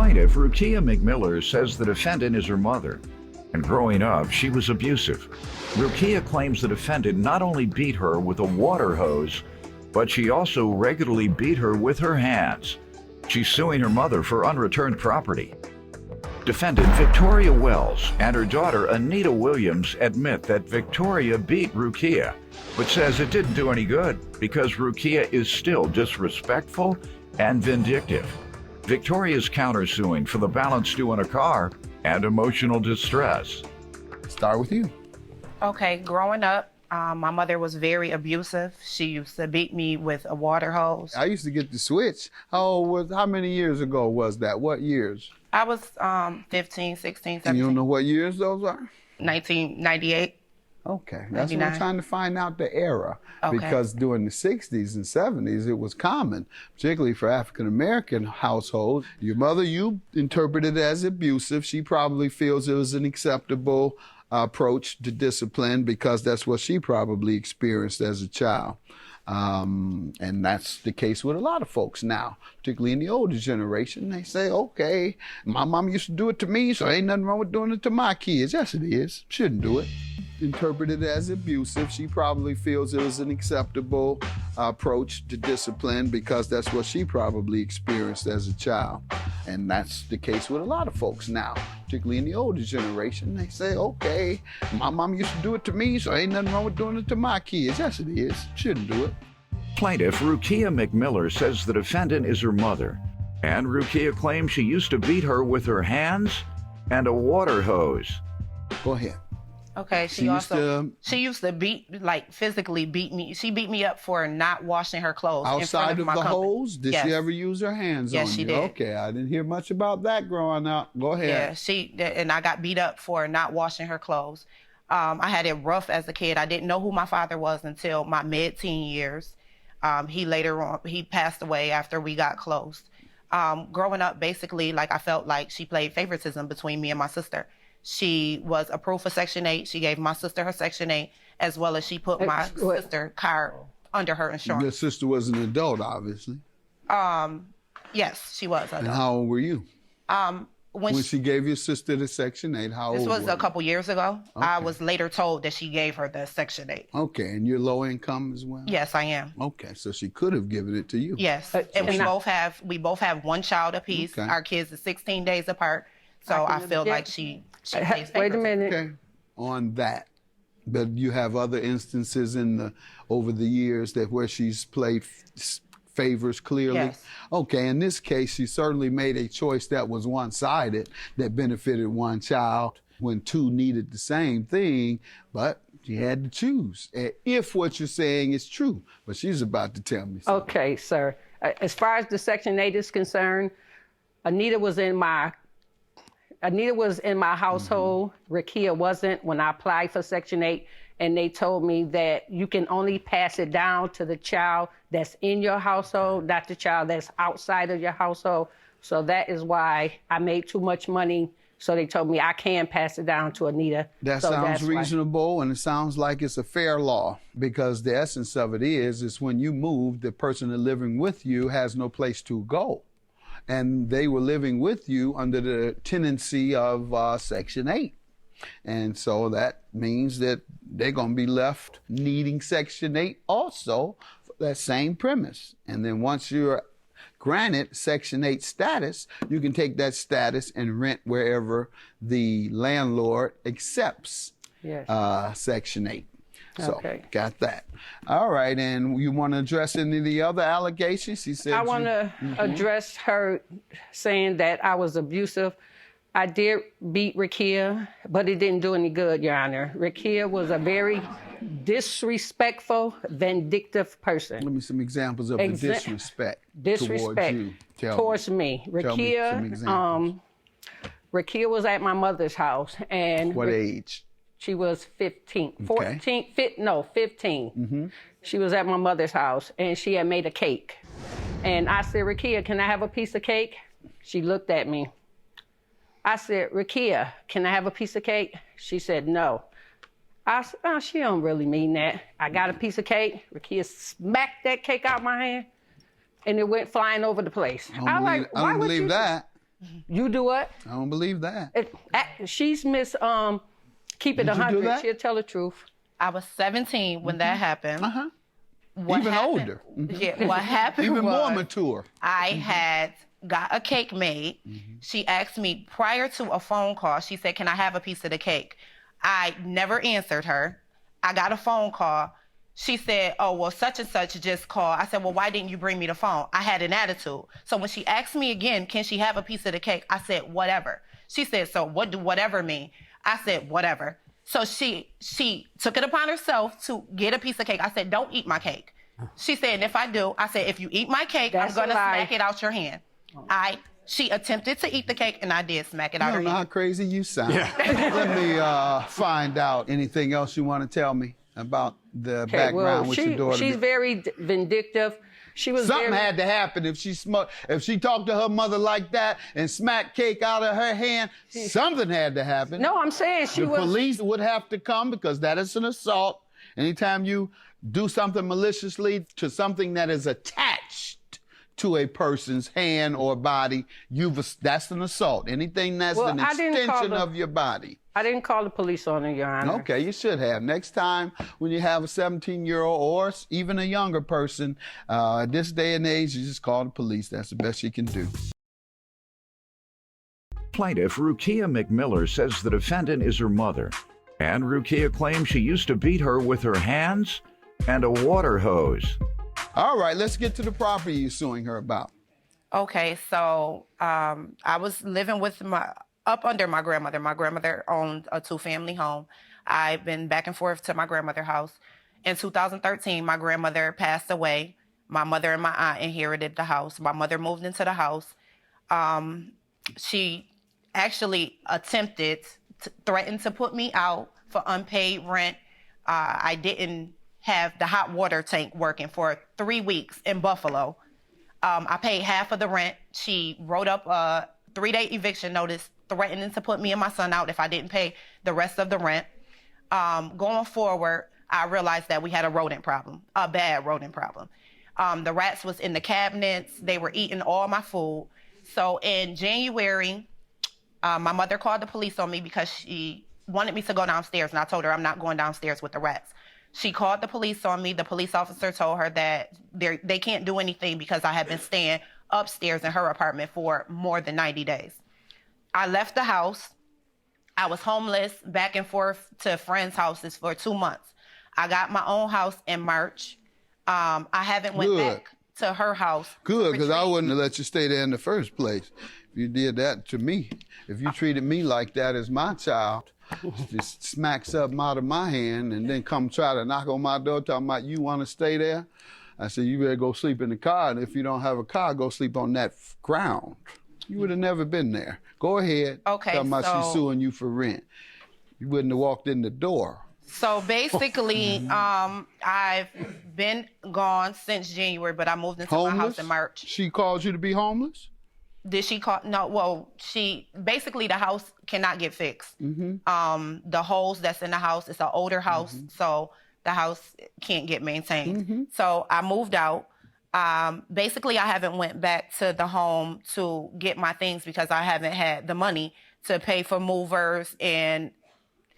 Plaintiff Rukia McMiller says the defendant is her mother, and growing up, she was abusive. Rukia claims the defendant not only beat her with a water hose, but she also regularly beat her with her hands. She's suing her mother for unreturned property. Defendant Victoria Wells and her daughter Anita Williams admit that Victoria beat Rukia, but says it didn't do any good because Rukia is still disrespectful and vindictive. Victoria's countersuing for the balance due on a car and emotional distress. Start with you. Okay, growing up, my mother was very abusive. She used to beat me with a water hose. I used to get the switch. How many years ago was that? What years? I was 15, 16, 17. And you don't know what years those are? 1998. Okay, that's 99. what I'm trying to find out the era. Okay. Because during the 60s and 70s, it was common, particularly for African-American households. Your mother, you interpreted it as abusive. She probably feels it was an acceptable approach to discipline because that's what she probably experienced as a child. And that's the case with a lot of folks now, particularly in the older generation. They say, okay, my mom used to do it to me, so ain't nothing wrong with doing it to my kids. Yes, it is. Shouldn't do it. Interpreted as abusive. She probably feels it was an acceptable approach to discipline because that's what she probably experienced as a child. And that's the case with a lot of folks now, particularly in the older generation. They say, okay, my mom used to do it to me, so ain't nothing wrong with doing it to my kids. Yes, it is. Shouldn't do it. Plaintiff Rukia McMiller says the defendant is her mother, and Rukia claims she used to beat her with her hands and a water hose. Go ahead. Okay, she used to beat, like physically beat me. She beat me up for not washing her clothes outside in front of my the company. hose? Did she ever use her hands on you? Yes, she did. Okay, I didn't hear much about that growing up. Go ahead. Yeah, and I got beat up for not washing her clothes. I had it rough as a kid. I didn't know who my father was until my mid-teen years. He passed away after we got close. Growing up, basically, like I felt like she played favoritism between me and my sister. She was approved for Section 8. She gave my sister her Section 8, as well as she put my sister car under her insurance. Your sister was an adult, obviously. Yes, she was an adult. And how old were you? When she gave your sister the Section 8, how old This was were a couple years ago. Okay. I was later told that she gave her the Section 8. Okay, and you're low income as well? Yes, I am. Okay, so she could have given it to you. Yes, and we both have one child apiece. Okay. Our kids are 16 days apart, so I feel like she pays Wait a minute. Okay, on that. But you have other instances over the years where she's played favors clearly? Yes. Okay, in this case, she certainly made a choice that was one-sided, that benefited one child when two needed the same thing, but she had to choose. If what you're saying is true, but she's about to tell me something. Okay, sir. As far as the Section 8 is concerned, Anita was in my household. Rukia wasn't when I applied for Section 8, and they told me that you can only pass it down to the child that's in your household, not the child that's outside of your household. So that is why I made too much money. So they told me I can pass it down to Anita. That sounds reasonable, and it sounds like it's a fair law, because the essence of it is when you move, the person living with you has no place to go. And they were living with you under the tenancy of Section 8. And so that means that they're going to be left needing Section 8 also for that same premise. And then once you're granted Section 8 status, you can take that status and rent wherever the landlord accepts Section 8. So, Okay. got that. All right, and you want to address any of the other allegations? She said I want to address her saying that I was abusive. I did beat Rukia, but it didn't do any good, Your Honor. Rukia was a very disrespectful, vindictive person. Give me some examples of the disrespect towards you. Towards me. Rukia was at my mother's house. And what age? She was 15. Okay. 15. Mm-hmm. She was at my mother's house, and she had made a cake. And I said, Rukia, can I have a piece of cake? She looked at me. I said, Rukia, can I have a piece of cake? She said, no. I said, oh, she don't really mean that. I got a piece of cake. Rukia smacked that cake out my hand, and it went flying over the place. I don't believe that. You do what? I don't believe that. She's Miss Keep It Did you do 100. that? She'll tell the truth. I was 17 when that happened. Even older. Yeah, what happened Even was more mature. I had got a cake made. She asked me prior to a phone call, she said, can I have a piece of the cake? I never answered her. I got a phone call. She said, oh, well, such and such just called. I said, well, why didn't you bring me the phone? I had an attitude. So when she asked me again, can she have a piece of the cake? I said, whatever. She said, so what do whatever mean? I said, whatever. So she took it upon herself to get a piece of cake. I said, don't eat my cake. She said, and if I do, I said, if you eat my cake, That's I'm going to a lie. smack it out your hand. She attempted to eat the cake, and I did smack it I out her don't know how hand. crazy you sound. Let me find out anything else you want to tell me about the background with your daughter. She's very vindictive. She was Something very, had to happen if she talked to her mother like that and smacked cake out of her hand. Something had to happen. No, I'm saying she The was. police would have to come because that is an assault. Anytime you do something maliciously to something that is attached to a person's hand or body, that's an assault. Anything that's Well, an I didn't call extension of your body. I didn't call the police on her, Your Honor. Okay, you should have. Next time when you have a 17-year-old or even a younger person, at this day and age, you just call the police. That's the best you can do. Plaintiff Rukia McMiller says the defendant is her mother, and Rukia claims she used to beat her with her hands and a water hose. All right, let's get to the property you're suing her about. Okay, so I was living up under my grandmother. My grandmother owned a 2-family home. I've been back and forth to my grandmother's house. In 2013, my grandmother passed away. My mother and my aunt inherited the house. My mother moved into the house. She actually threatened to put me out for unpaid rent. I didn't have the hot water tank working for 3 weeks in Buffalo. I paid half of the rent. She wrote up a 3-day eviction notice threatening to put me and my son out if I didn't pay the rest of the rent. Going forward, I realized that we had a rodent problem, a bad rodent problem. The rats was in the cabinets. They were eating all my food. So in January, my mother called the police on me because she wanted me to go downstairs, and I told her I'm not going downstairs with the rats. She called the police on me. The police officer told her that they can't do anything because I had been staying upstairs in her apartment for more than 90 days. I left the house. I was homeless, back and forth to friends' houses for 2 months. I got my own house in March. I haven't went back to her house. Good, because I wouldn't have let you stay there in the first place. If you did that to me, if you treated me like that as my child, just smack something out of my hand and then come try to knock on my door talking about you want to stay there, I said, you better go sleep in the car. And if you don't have a car, go sleep on that ground. You would have never been there. Go ahead. Okay, talking about she's suing you for rent. You wouldn't have walked in the door. So basically, I've been gone since January, but I moved into my house in March. She called you to be homeless? Did she call? No, well, basically the house cannot get fixed. The holes that's in the house, it's an older house, so the house can't get maintained. So I moved out. Basically, I haven't went back to the home to get my things because I haven't had the money to pay for movers and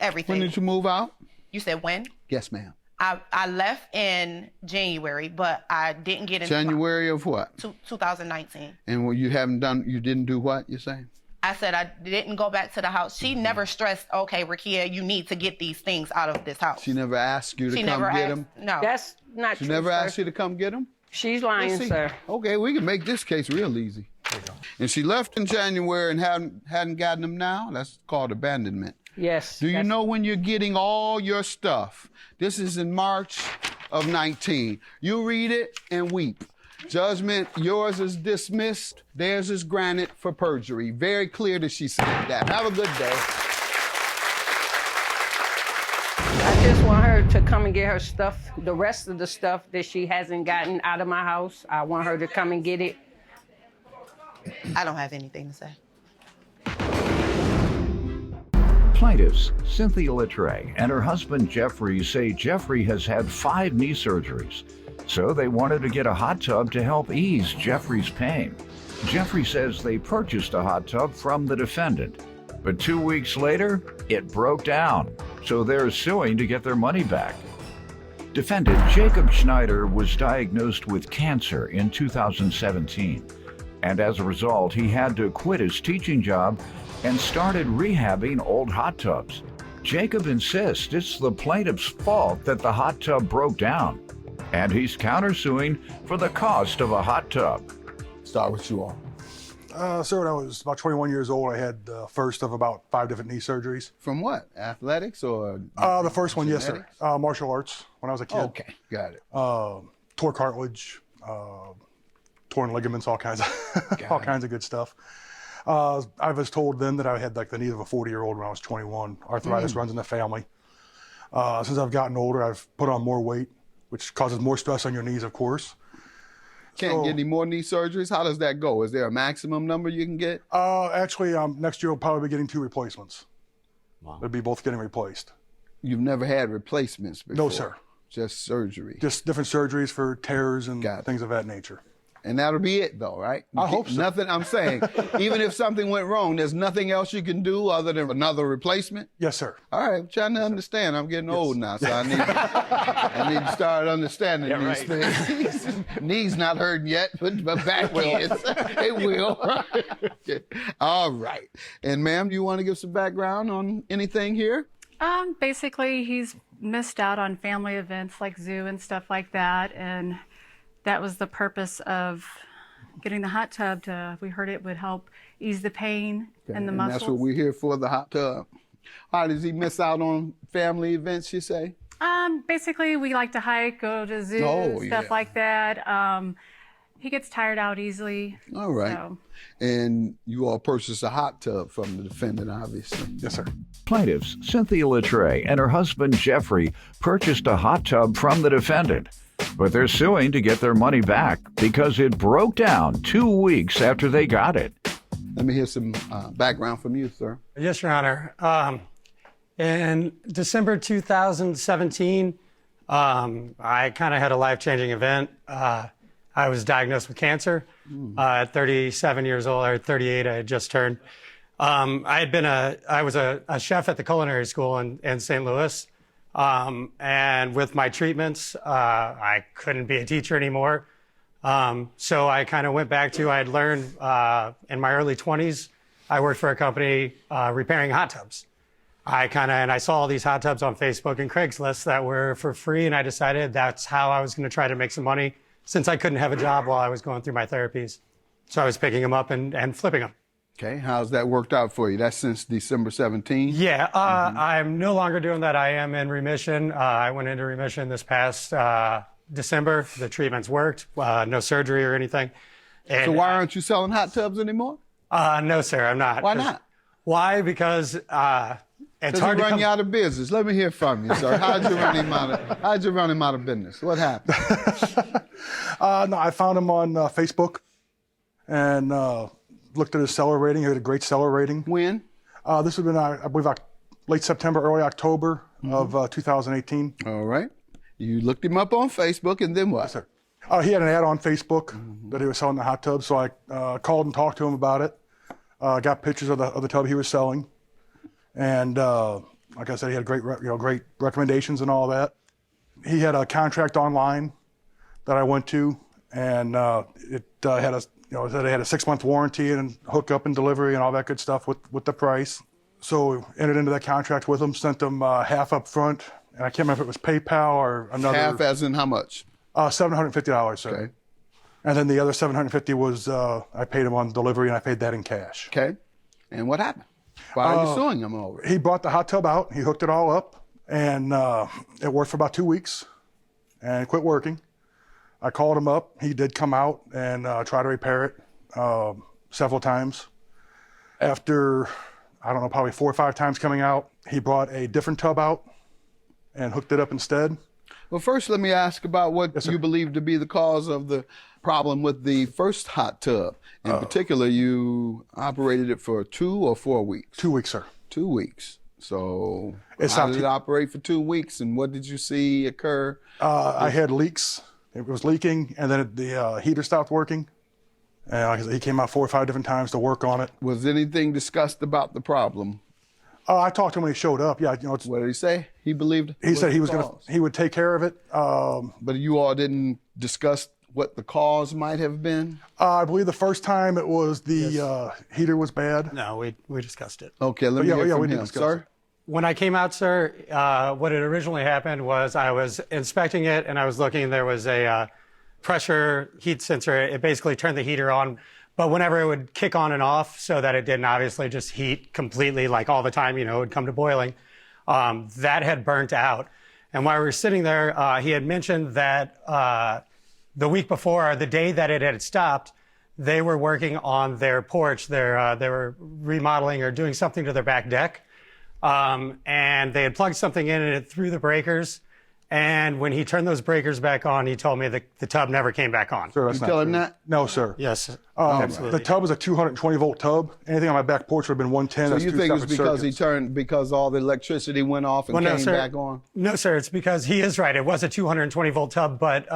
everything. When did you move out? You said when? Yes, ma'am. I left in January, but I didn't get into January of what? 2019. And what you didn't do what, you're saying? I said I didn't go back to the house. She never stressed, okay, Rukia, you need to get these things out of this house. She never asked you to come get them? No. That's not She true, never sir. asked you to come get them? She's lying, sir. Okay, we can make this case real easy. And she left in January and hadn't gotten them now? That's called abandonment. Yes. Do you know when you're getting all your stuff? This is in March of 19. You read it and weep. Judgment, yours is dismissed, theirs is granted for perjury. Very clear that she said that. Have a good day. I just want her to come and get her stuff, the rest of the stuff that she hasn't gotten out of my house. I want her to come and get it. I don't have anything to say. Plaintiffs Cynthia Latre and her husband Jeffrey say Jeffrey has had 5 knee surgeries, so they wanted to get a hot tub to help ease Jeffrey's pain. Jeffrey says they purchased a hot tub from the defendant, but 2 weeks later, it broke down, so they're suing to get their money back. Defendant Jacob Schneider was diagnosed with cancer in 2017, and as a result, he had to quit his teaching job and started rehabbing old hot tubs. Jacob insists it's the plaintiff's fault that the hot tub broke down, and he's countersuing for the cost of a hot tub. Start with you all. Sir, when I was about 21 years old, I had the first of about 5 different knee surgeries. From what? Athletics or? The first one, yes, sir. genetics? Martial arts when I was a kid. Okay, got it. Tore cartilage, torn ligaments, all kinds of good stuff. I was told then that I had like the knee of a 40-year-old when I was 21. Arthritis runs in the family. Since I've gotten older, I've put on more weight, which causes more stress on your knees, of course. Can't get any more knee surgeries? How does that go? Is there a maximum number you can get? Actually, next year I'll probably be getting 2 replacements. Wow. They'll be both getting replaced. You've never had replacements before? No, sir. Just surgery? Just different surgeries for tears and Got it. things of that nature. And that'll be it, though, right? I hope so. Nothing, I'm saying, even if something went wrong, there's nothing else you can do other than another replacement? Yes, sir. All right, I'm trying to understand. I'm getting old now, so I need to start understanding these things. Knees not hurting yet, but back is. It will. Okay. All right. And ma'am, do you want to give some background on anything here? Basically, he's missed out on family events like zoo and stuff like that, and that was the purpose of getting the hot tub. We heard it would help ease the pain and the muscles. That's what we're here for, the hot tub. All right, does he miss out on family events, you say? Basically, we like to hike, go to zoos, stuff like that. He gets tired out easily. All right. So. And you all purchased a hot tub from the defendant, obviously. Yes, sir. Plaintiffs Cynthia Latre and her husband Jeffrey purchased a hot tub from the defendant, but they're suing to get their money back because it broke down 2 weeks after they got it. Let me hear some background from you, sir. Yes, Your Honor. In December 2017, I kind of had a life-changing event. I was diagnosed with cancer at 37 years old, or 38, I had just turned. I was a chef at the culinary school in St. Louis. And with my treatments, I couldn't be a teacher anymore. So I kind of went back to, I had learned in my early 20s, I worked for a company repairing hot tubs. And I saw all these hot tubs on Facebook and Craigslist that were for free, and I decided that's how I was going to try to make some money since I couldn't have a job while I was going through my therapies. So I was picking them up and flipping them. Okay, how's that worked out for you? That's since December 17? Yeah, I'm no longer doing that. I am in remission. I went into remission this past December. The treatments worked, no surgery or anything. And, So why aren't you selling hot tubs anymore? No, sir, I'm not. Why not? Why? Because it's Does hard he to run you out of business? Let me hear from you, sir. How'd you run him out of business? What happened? No, I found him on Facebook and looked at his seller rating. He had a great seller rating. When? This would have been, I believe, late September, early October of 2018. All right. You looked him up on Facebook, and then what? Yes, sir. He had an ad on Facebook that he was selling the hot tub, so I called and talked to him about it. Got pictures of the tub he was selling, and like I said, he had great recommendations and all that. He had a contract online that I went to, and it had a said they had a 6-month warranty and hookup and delivery and all that good stuff with the price. So entered into that contract with him, sent them half up front, and I can't remember if it was PayPal or another. Half as in how much? $750, sir. Okay. And then the other $750 was I paid him on delivery, and I paid that in cash. Okay. And what happened? Why are you suing him over it? He brought the hot tub out. He hooked it all up, and it worked for about 2 weeks, and it quit working. I called him up. He did come out and try to repair it several times. After, I don't know, probably 4 or 5 times coming out, he brought a different tub out and hooked it up instead. Well, first, let me ask about what you believe to be the cause of the problem with the first hot tub. In particular, you operated it for 2 or 4 weeks? 2 weeks, sir. 2 weeks. So It's how not did it operate for 2 weeks, and what did you see occur? I had leaks. It was leaking, and then the heater stopped working. And like I said, he came out 4 or 5 different times to work on it. Was anything discussed about the problem? I talked to him when he showed up. Yeah, you know, What did he say? He believed. he said was he would take care of it. But you all didn't discuss what the cause might have been? I believe the first time it was the heater was bad. No, we discussed it. Okay, let me Yeah, hear yeah, from we did him, discuss sir. it. When I came out, sir, what had originally happened was I was inspecting it and I was looking, there was a pressure heat sensor. It basically turned the heater on, but whenever it would kick on and off so that it didn't obviously just heat completely like all the time, you know, it would come to boiling, that had burnt out. And while we were sitting there, he had mentioned that the week before, the day that it had stopped, they were working on their porch. They were remodeling or doing something to their back deck. And they had plugged something in and it threw the breakers. And when he turned those breakers back on, he told me that the tub never came back on. Sir, that's You not tell him true. that? No, sir. Yes, The absolutely. tub was a 220 volt tub. Anything on my back porch would have been 110. So That's you two think it was separate because circuits. because all the electricity went off and Well, no, came sir. back on? No, sir. It's because he is right. It was a 220 volt tub, but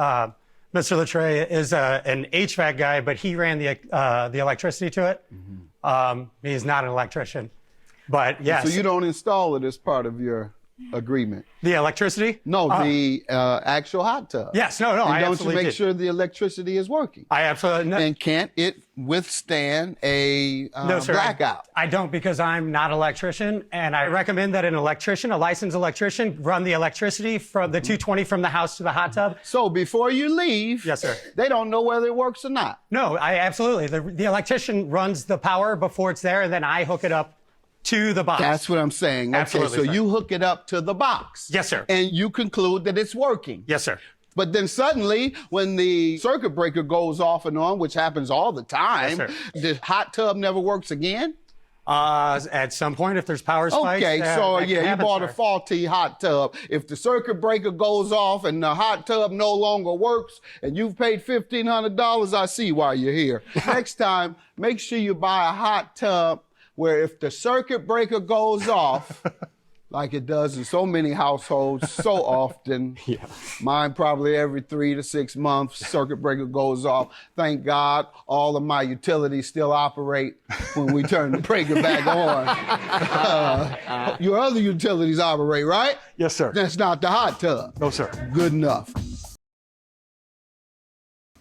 Mr. Latre is an HVAC guy, but he ran the electricity to it. He's not an electrician, but yes, So you don't install it as part of your agreement? the electricity. No, the actual hot tub. Yes, no, And I don't you absolutely make did. sure the electricity is working? I absolutely no, And can't it withstand a no, sir. blackout? I don't because I'm not an electrician, and I recommend that an electrician, a licensed electrician, run the electricity from the 220 from the house to the hot tub. So before you leave, Yes, sir. they don't know whether it works or not. No, I absolutely. The electrician runs the power before it's there, and then I hook it up to the box. That's what I'm saying. Okay, Absolutely, so sir. you hook it up to the box. Yes, sir. And you conclude that it's working. Yes, sir. But then suddenly, when the circuit breaker goes off and on, which happens all the time, Yes, the hot tub never works again? At some point, if there's power spikes. Okay, so that can yeah, you happen, bought a sir. faulty hot tub. If the circuit breaker goes off and the hot tub no longer works and you've paid $1,500, I see why you're here. Next time, make sure you buy a hot tub where if the circuit breaker goes off, like it does in so many households so often, mine probably every 3 to 6 months, circuit breaker goes off. Thank God all of my utilities still operate when we turn the breaker back on. Your other utilities operate, right? Yes, sir. That's not the hot tub. No, sir. Good enough.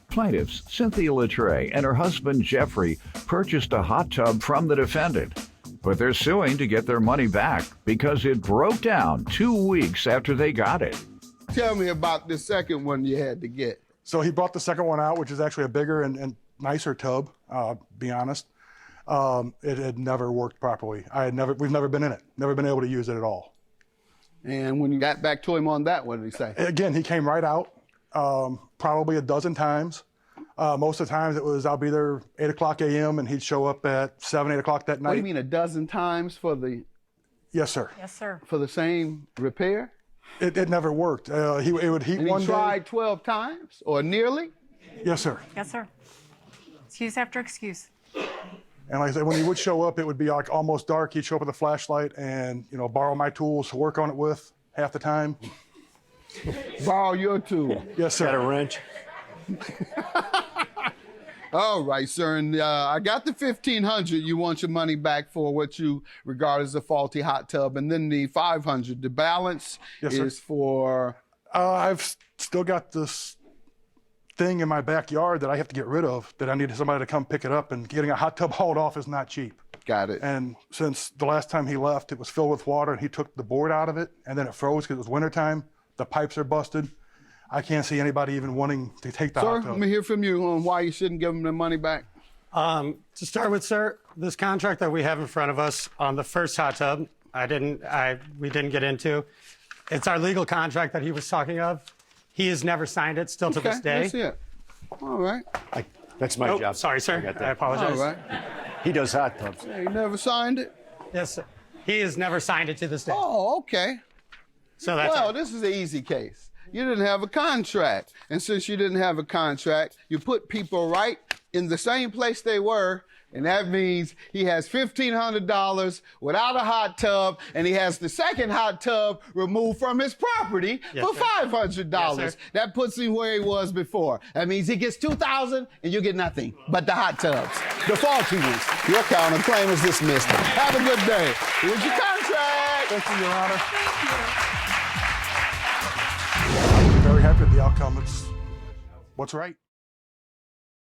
Plaintiffs Cynthia Latre and her husband Jeffrey purchased a hot tub from the defendant, but they're suing to get their money back because it broke down 2 weeks after they got it. Tell me about the second one you had to get. So he brought the second one out, which is actually a bigger and nicer tub, be honest. It had never worked properly. We've never been in it, never been able to use it at all. And when you got back to him on that, what did he say? Again, he came right out, probably a dozen times. Most of the times I'll be there 8 o'clock a.m. and he'd show up at 7, 8 o'clock that night. What do you mean, a dozen times for the Yes, sir. Yes, sir. same repair? It never worked. It would heat And one he day. tried 12 times or nearly? Yes, sir. Yes, sir. Excuse after excuse. And like I said, when he would show up, it would be like almost dark. He'd show up with a flashlight and, borrow my tools to work on it with half the time. Borrow your tool. Yes, sir. Got a wrench? All right, sir. And I got the $1,500. You want your money back for what you regard as a faulty hot tub, and then the $500. The balance Yes, sir. is for. I've still got this thing in my backyard that I have to get rid of, that I need somebody to come pick it up, and getting a hot tub hauled off is not cheap. Got it. And since the last time he left, it was filled with water and he took the board out of it and then it froze because it was wintertime. The pipes are busted. I can't see anybody even wanting to take the Sir, hot tub. let me hear from you on why you shouldn't give them their money back. To start with, sir, this contract that we have in front of us on the first hot tub, we didn't get into. It's our legal contract that he was talking of. He has never signed it still to this day. Let's see it. All right. That's my Oh, job. sorry, sir. got I that. apologize. All right. He does hot tubs. Hey, you never signed it? Yes, sir. He has never signed it to this day. Oh, okay. So that's Well, this is an easy case. You didn't have a contract. And since you didn't have a contract, you put people right in the same place they were And that means he has $1,500 without a hot tub, and he has the second hot tub removed from his property for $500. Yes, sir. That puts him where he was before. That means he gets $2,000 and you get nothing but the hot tubs. The faulty ones. Your counterclaim is dismissed. Have a good day. Here's your contract. Thank you, Your Honor. I'm very happy with the outcome. It's what's right.